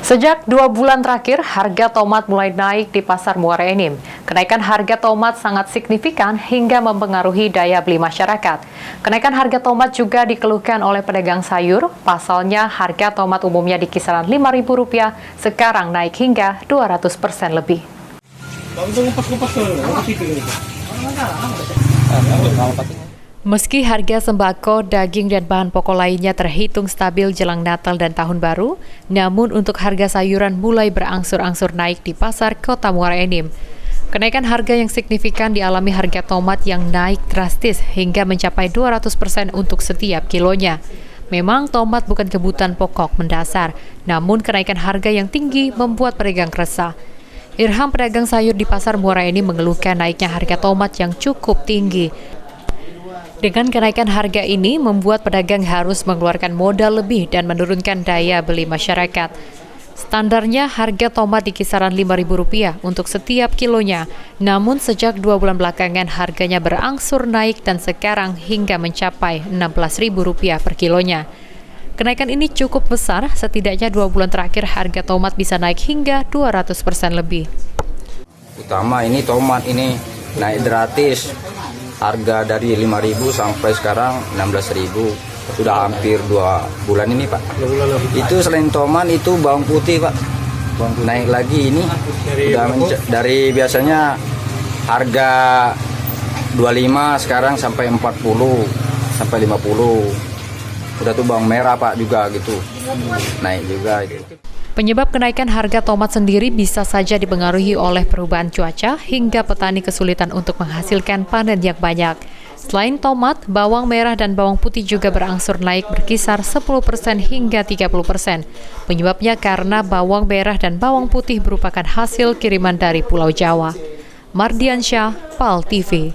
Sejak 2 bulan terakhir, harga tomat mulai naik di Pasar Muara Enim. Kenaikan harga tomat sangat signifikan hingga mempengaruhi daya beli masyarakat. Kenaikan harga tomat juga dikeluhkan oleh pedagang sayur. Pasalnya, harga tomat umumnya di kisaran Rp5.000, sekarang naik hingga 200% lebih. Meski harga sembako, daging, dan bahan pokok lainnya terhitung stabil jelang Natal dan Tahun Baru, namun untuk harga sayuran mulai berangsur-angsur naik di pasar Kota Muara Enim. Kenaikan harga yang signifikan dialami harga tomat yang naik drastis hingga mencapai 200% untuk setiap kilonya. Memang tomat bukan kebutuhan pokok mendasar, namun kenaikan harga yang tinggi membuat pedagang resah. Irham, pedagang sayur di Pasar Muara Enim, mengeluhkan naiknya harga tomat yang cukup tinggi. Dengan kenaikan harga ini membuat pedagang harus mengeluarkan modal lebih dan menurunkan daya beli masyarakat. Standarnya harga tomat di kisaran Rp5.000 untuk setiap kilonya, namun sejak 2 bulan belakangan harganya berangsur naik dan sekarang hingga mencapai Rp16.000 per kilonya. Kenaikan ini cukup besar, setidaknya 2 bulan terakhir harga tomat bisa naik hingga 200% lebih. Utama ini tomat ini naik gratis. Harga dari 5.000 sampai sekarang 16.000. Sudah hampir 2 bulan ini, Pak. Itu selain tomat itu bawang putih, Pak. Naik lagi ini. Sudah dari biasanya harga 25 sekarang sampai 40 sampai 50. Udah tuh bawang merah, Pak, juga gitu. Naik juga itu. Penyebab kenaikan harga tomat sendiri bisa saja dipengaruhi oleh perubahan cuaca hingga petani kesulitan untuk menghasilkan panen yang banyak. Selain tomat, bawang merah dan bawang putih juga berangsur naik berkisar 10% hingga 30%. Penyebabnya karena bawang merah dan bawang putih merupakan hasil kiriman dari Pulau Jawa. Mardiansyah, PAL TV.